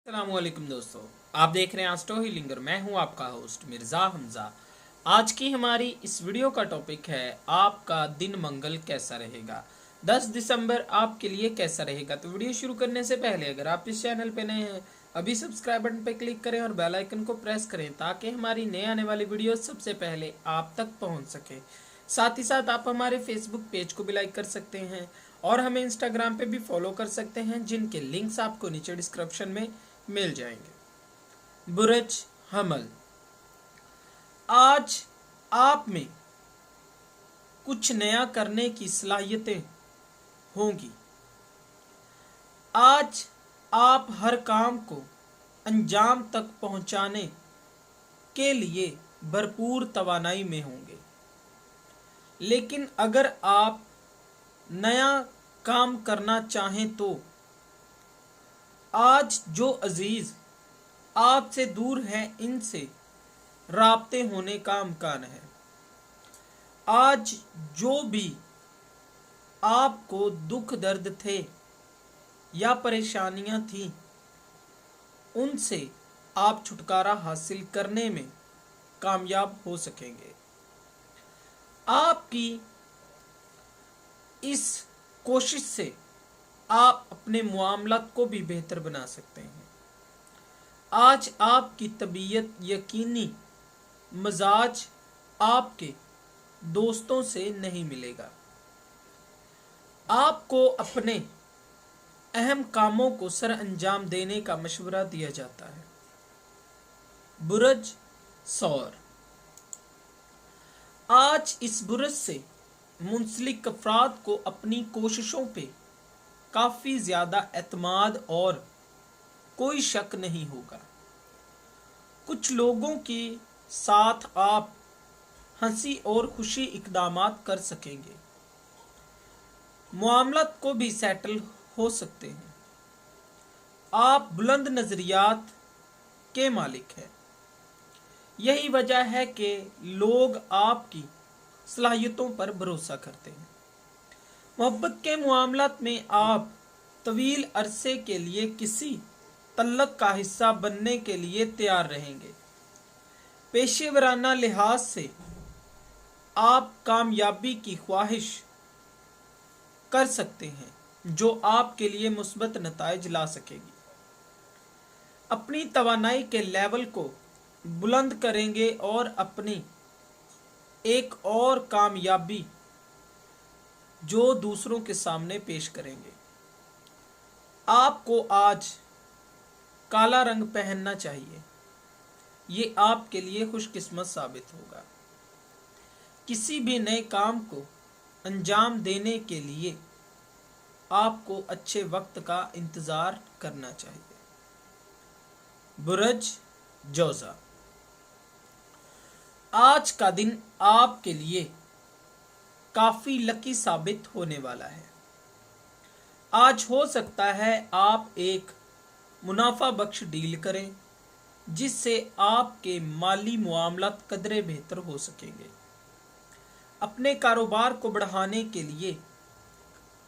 अस्सलामुअलैकुम दोस्तों, आप देख रहे हैं आस्ट्रो हीलिंग और मैं हूं आपका होस्ट मिर्ज़ा हमज़ा। आज की हमारी इस वीडियो का टॉपिक है आपका दिन मंगल कैसा रहेगा। 10 दिसंबर आपके लिए कैसा रहेगा। तो वीडियो शुरू करने से पहले अगर आप इस चैनल पे नए हैं अभी सब्सक्राइब बटन पे क्लिक करें और बेल आइकन को प्रेस करें ताकि हमारी नए आने वाली वीडियो सबसे पहले आप तक पहुँच सके। साथ ही साथ आप हमारे फेसबुक पेज को भी लाइक कर सकते हैं और हमें इंस्टाग्राम पे भी फॉलो कर सकते हैं, जिनके लिंक्स आपको नीचे डिस्क्रिप्शन में मिल जाएंगे। बुरज हमल, आज आप में कुछ नया करने की सलाहियतें होंगी। आज आप हर काम को अंजाम तक पहुंचाने के लिए भरपूर तवानाई में होंगे। लेकिन अगर आप नया काम करना चाहें तो आज जो अजीज आपसे दूर हैं इनसे राब्ते होने का इम्कान है। आज जो भी आपको दुख दर्द थे या परेशानियां थी उनसे आप छुटकारा हासिल करने में कामयाब हो सकेंगे। आपकी इस कोशिश से आप अपने मुआमलात को भी बेहतर बना सकते हैं। आज आपकी तबीयत यकीनी मजाज आपके दोस्तों से नहीं मिलेगा। आपको अपने अहम कामों को सर अंजाम देने का मशवरा दिया जाता है। बुरज सौर, आज इस बुरज से मुंसलिक अफराद को अपनी कोशिशों पे काफ़ी ज़्यादा एतमाद और कोई शक नहीं होगा। कुछ लोगों के साथ आप हंसी और खुशी इक़दामात कर सकेंगे। मुआमलात को भी सेटल हो सकते हैं। आप बुलंद नज़रियात के मालिक हैं। यही वजह है कि लोग आपकी सलाहियतों पर भरोसा करते हैं। मोहब्बत के मामलात में आप तवील अरसे के लिए किसी तल्लक का हिस्सा बनने के लिए तैयार रहेंगे। पेशेवराना लिहाज से आप कामयाबी की ख्वाहिश कर सकते हैं जो आपके लिए मुस्बत नताइज ला सकेगी। अपनी तवानाई के लेवल को बुलंद करेंगे और अपनी एक और कामयाबी जो दूसरों के सामने पेश करेंगे। आपको आज काला रंग पहनना चाहिए। ये आपके लिए खुशकिस्मत साबित होगा। किसी भी नए काम को अंजाम देने के लिए आपको अच्छे वक्त का इंतज़ार करना चाहिए। बुरज जोजा, आज का दिन आपके लिए काफ़ी लकी साबित होने वाला है। आज हो सकता है आप एक मुनाफा बख्श डील करें जिससे आपके माली मुआमलात कदरे बेहतर हो सकेंगे। अपने कारोबार को बढ़ाने के लिए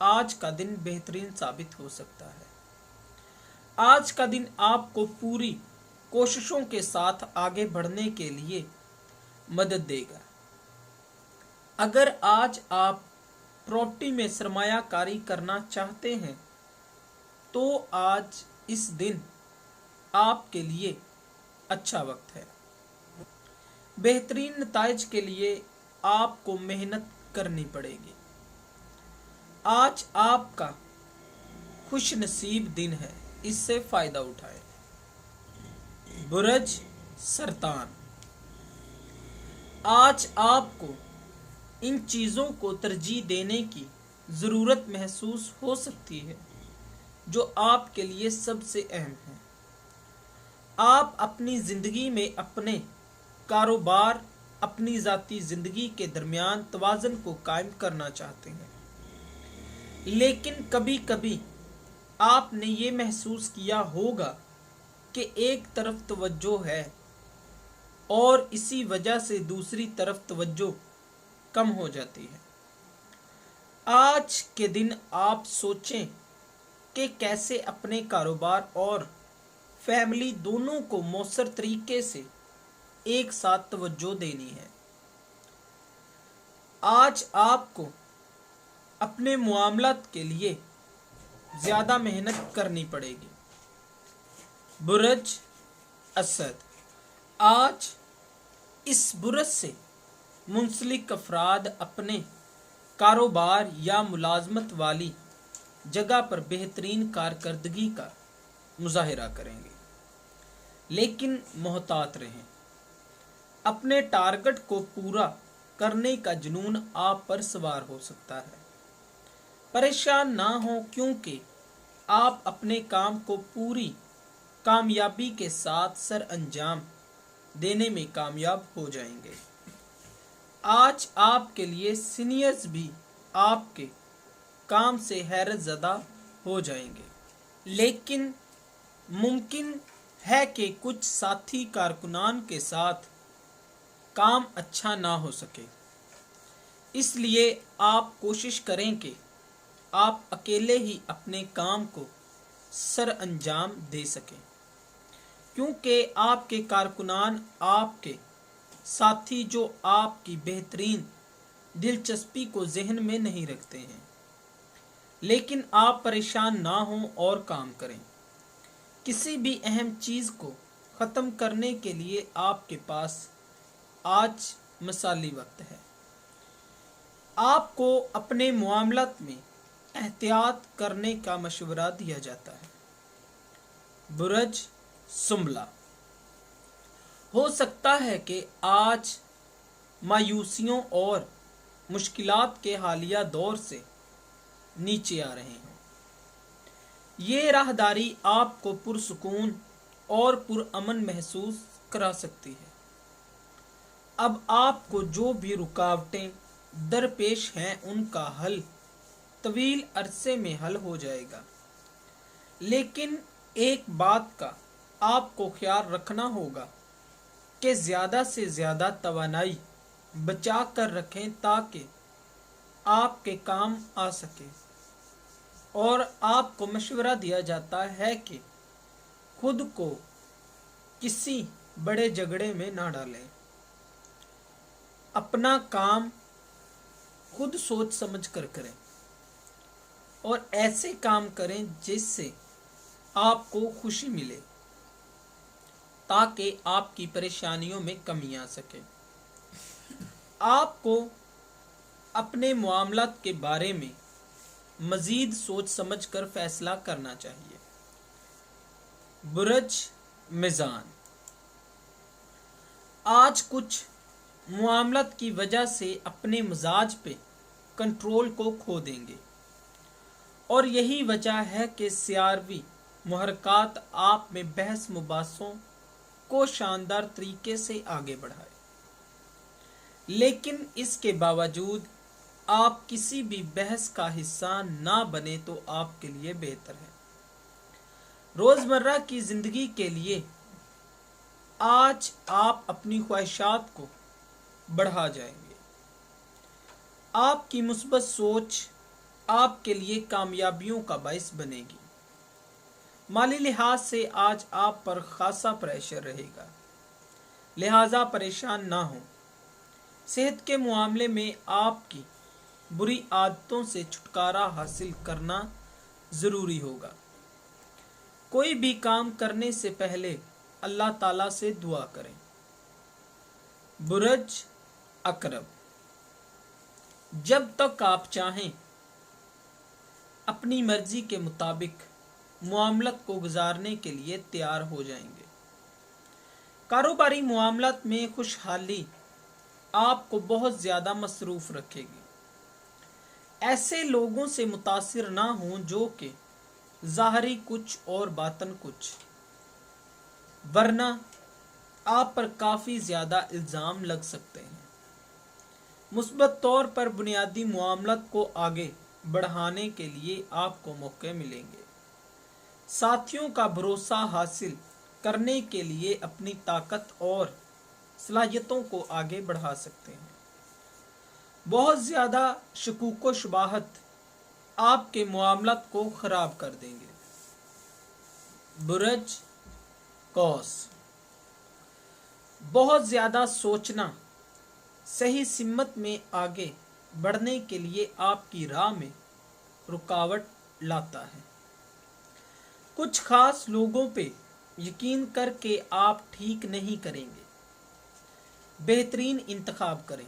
आज का दिन बेहतरीन साबित हो सकता है। आज का दिन आपको पूरी कोशिशों के साथ आगे बढ़ने के लिए मदद देगा। अगर आज आप प्रॉपर्टी में सरमायाकारी करना चाहते हैं तो आज इस दिन आपके लिए अच्छा वक्त है। बेहतरीन नताइज के लिए आपको मेहनत करनी पड़ेगी। आज आपका खुश नसीब दिन है, इससे फायदा उठाएं। बुरज सरतान, आज आपको इन चीज़ों को तरजीह देने की ज़रूरत महसूस हो सकती है जो आपके लिए सबसे अहम है। आप अपनी ज़िंदगी में अपने कारोबार अपनी ज़ाती ज़िंदगी के दरमियान तवाज़ुन को कायम करना चाहते हैं। लेकिन कभी कभी आपने ये महसूस किया होगा कि एक तरफ तवज्जो है और इसी वजह से दूसरी तरफ तवज्जो कम हो जाती है। आज के दिन आप सोचें कि कैसे अपने कारोबार और फैमिली दोनों को मौसर तरीके से एक साथ तवज्जो देनी है। आज आपको अपने मामलात के लिए ज़्यादा मेहनत करनी पड़ेगी। बुरज असद, आज इस बुरज से मुंसलिक अफराद अपने कारोबार या मुलाजमत वाली जगह पर बेहतरीन कारकर्दगी का मुजाहिरा करेंगे, लेकिन मोहतात रहें। अपने टारगेट को पूरा करने का जुनून आप पर सवार हो सकता है। परेशान ना हो, क्योंकि आप अपने काम को पूरी कामयाबी के साथ सर अंजाम देने में कामयाब हो जाएंगे। आज आपके लिए सीनियर्स भी आपके काम से हैरत ज़दा हो जाएंगे, लेकिन मुमकिन है कि कुछ साथी कारकुनान के साथ काम अच्छा ना हो सके। इसलिए आप कोशिश करें कि आप अकेले ही अपने काम को सर अंजाम दे सकें, क्योंकि आपके कारकुनान आपके साथी जो आपकी बेहतरीन दिलचस्पी को जहन में नहीं रखते हैं। लेकिन आप परेशान ना हों और काम करें। किसी भी अहम चीज़ को ख़त्म करने के लिए आपके पास आज मिसाली वक्त है। आपको अपने मामलात में एहतियात करने का मशवरा दिया जाता है। बुरज सुम्बला, हो सकता है कि आज मायूसियों और मुश्किलात के हालिया दौर से नीचे आ रहे हैं। ये राहदारी आपको पुरसुकून और पुरअमन महसूस करा सकती है। अब आपको जो भी रुकावटें दरपेश हैं उनका हल तवील अरसे में हल हो जाएगा, लेकिन एक बात का आपको ख्याल रखना होगा कि ज़्यादा से ज़्यादा तवानाई बचा कर रखें ताकि आपके काम आ सके। और आपको मशवरा दिया जाता है कि खुद को किसी बड़े झगड़े में ना डालें। अपना काम खुद सोच समझ कर करें और ऐसे काम करें जिससे आपको खुशी मिले, ताकि आपकी परेशानियों में कमी आ सके। आपको अपने मामलात के बारे में मज़ीद सोच समझ कर फैसला करना चाहिए। बुरज मिज़ान, आज कुछ मामलात की वजह से अपने मिजाज पे कंट्रोल को खो देंगे, और यही वजह है कि सियारवी मुहरकात आप में बहस मुबासों को शानदार तरीके से आगे बढ़ाए। लेकिन इसके बावजूद आप किसी भी बहस का हिस्सा ना बने तो आपके लिए बेहतर है। रोज़मर्रा की ज़िंदगी के लिए आज आप अपनी ख्वाहिशात को बढ़ा जाएंगे। आपकी मुस्बत सोच आपके लिए कामयाबियों का बाइस बनेगी। माली लिहाज से आज आप पर खासा प्रेशर रहेगा, लिहाजा परेशान ना हो। सेहत के मामले में आपकी बुरी आदतों से छुटकारा हासिल करना ज़रूरी होगा। कोई भी काम करने से पहले अल्लाह ताला से दुआ करें। बुरज अकरब, जब तक आप चाहें अपनी मर्जी के मुताबिक मामलत को गुजारने के लिए तैयार हो जाएंगे। कारोबारी मामलत में खुशहाली आपको बहुत ज़्यादा मसरूफ़ रखेगी। ऐसे लोगों से मुतासिर ना हों जो कि ज़ाहरी कुछ और बातन कुछ, वरना आप पर काफ़ी ज़्यादा इल्ज़ाम लग सकते हैं। मुस्बत तौर पर बुनियादी मामलत को आगे बढ़ाने के लिए आपको मौके मिलेंगे। साथियों का भरोसा हासिल करने के लिए अपनी ताकत और सलाहियतों को आगे बढ़ा सकते हैं। बहुत ज़्यादा शकूक व शुबाहत आपके मामलात को ख़राब कर देंगे। बुरज कौस। बहुत ज़्यादा सोचना सही सिमत में आगे बढ़ने के लिए आपकी राह में रुकावट लाता है। कुछ खास लोगों पे यकीन करके आप ठीक नहीं करेंगे। बेहतरीन इंतखाब करें।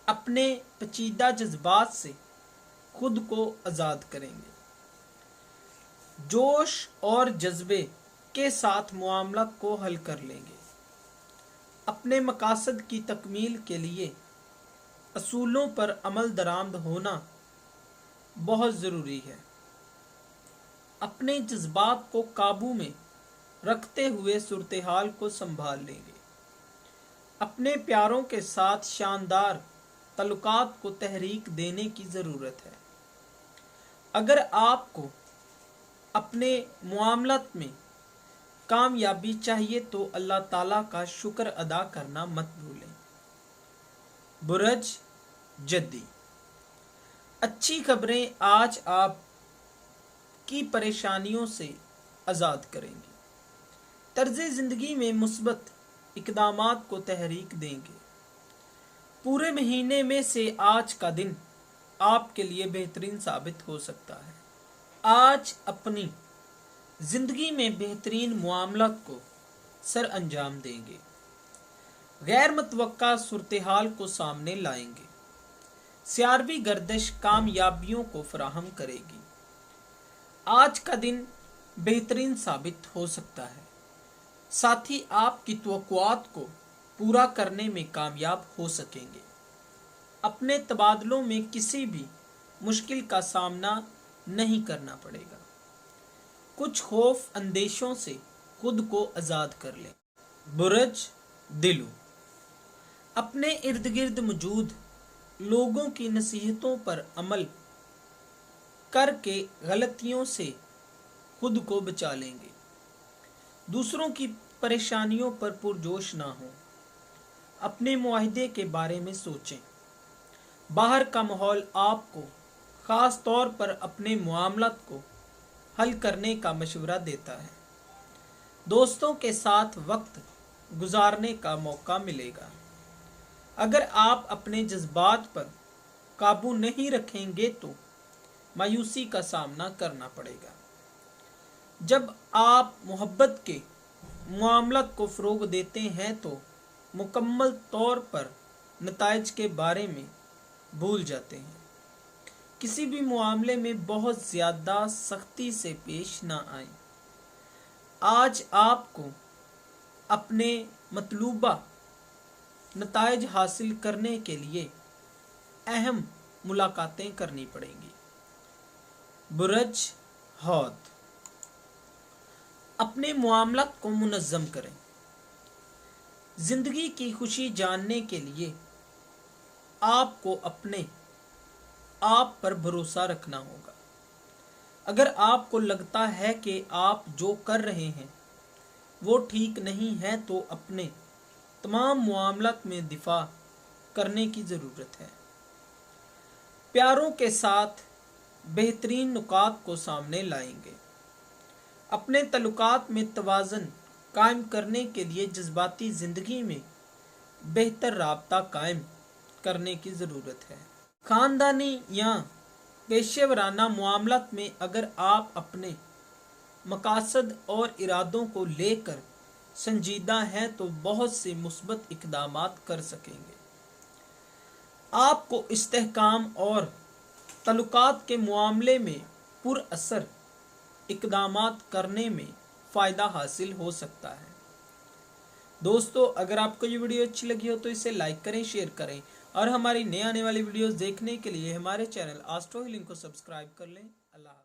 अपने पेचीदा जज्बात से खुद को आज़ाद करेंगे। जोश और जज्बे के साथ मामला को हल कर लेंगे। अपने मकासद की तकमील के लिए असूलों पर अमल दरामद होना बहुत ज़रूरी है। अपने जज्बात को काबू में रखते हुए सूरत हाल को संभाल लेंगे। अपने प्यारों के साथ शानदार तल्लुकात को तहरीक देने की ज़रूरत है। अगर आपको अपने मामलात में कामयाबी चाहिए तो अल्लाह ताला का शुक्र अदा करना मत भूलें। बुरज जद्दी। अच्छी खबरें आज आप की परेशानियों से आज़ाद करेंगी। तर्ज ज़िंदगी में मुस्बत इक़दामात को तहरीक देंगे। पूरे महीने में से आज का दिन आपके लिए बेहतरीन साबित हो सकता है। आज अपनी ज़िंदगी में बेहतरीन मामलात को सर अंजाम देंगे। गैर मुतवक्का सूरत हाल को सामने लाएंगे। सियारवी गर्दिश कामयाबियों को फराहम करेगी। आज का दिन बेहतरीन साबित हो सकता है। साथ ही आपकी तवक्कुआत को पूरा करने में कामयाब हो सकेंगे। अपने तबादलों में किसी भी मुश्किल का सामना नहीं करना पड़ेगा। कुछ खौफ अंदेशों से खुद को आज़ाद कर लें। बुरज दिलू। अपने इर्द गिर्द मौजूद लोगों की नसीहतों पर अमल करके गलतियों से खुद को बचा लेंगे। दूसरों की परेशानियों पर पुरजोश ना हो। अपने मुआहिदे के बारे में सोचें। बाहर का माहौल आपको ख़ास तौर पर अपने मामलात को हल करने का मशवरा देता है। दोस्तों के साथ वक्त गुजारने का मौका मिलेगा। अगर आप अपने जज्बात पर काबू नहीं रखेंगे तो मायूसी का सामना करना पड़ेगा। जब आप मोहब्बत के मामलात को फ़रोग़ देते हैं तो मुकम्मल तौर पर नताइज के बारे में भूल जाते हैं। किसी भी मामले में बहुत ज़्यादा सख्ती से पेश ना आए। आज आपको अपने मतलूबा नताइज हासिल करने के लिए अहम मुलाकातें करनी पड़ेंगी। बुरज हौद। अपने मामलात को मुनज़्ज़म करें। ज़िंदगी की खुशी जानने के लिए आपको अपने आप पर भरोसा रखना होगा। अगर आपको लगता है कि आप जो कर रहे हैं वो ठीक नहीं है तो अपने तमाम मामलात में दिफा करने की ज़रूरत है। प्यारों के साथ बेहतरीन नुकात को सामने लाएंगे। अपने तल्लुकात में तवाज़ुन कायम करने के लिए जज्बाती ज़िंदगी में बेहतर राब्ता कायम करने की ज़रूरत है। ख़ानदानी या पेशेवराना मामलात में अगर आप अपने मकासद और इरादों को लेकर संजीदा हैं तो बहुत से मुस्बत इक़दामात कर सकेंगे। आपको इस्तेहकाम और तल्लुकात के मामले में पुरअसर इक़दामात करने में फ़ायदा हासिल हो सकता है। दोस्तों, अगर आपको ये वीडियो अच्छी लगी हो तो इसे लाइक करें, शेयर करें और हमारी नए आने वाली वीडियोस देखने के लिए हमारे चैनल एस्ट्रो हीलिंग को सब्सक्राइब कर लें। अल्लाह।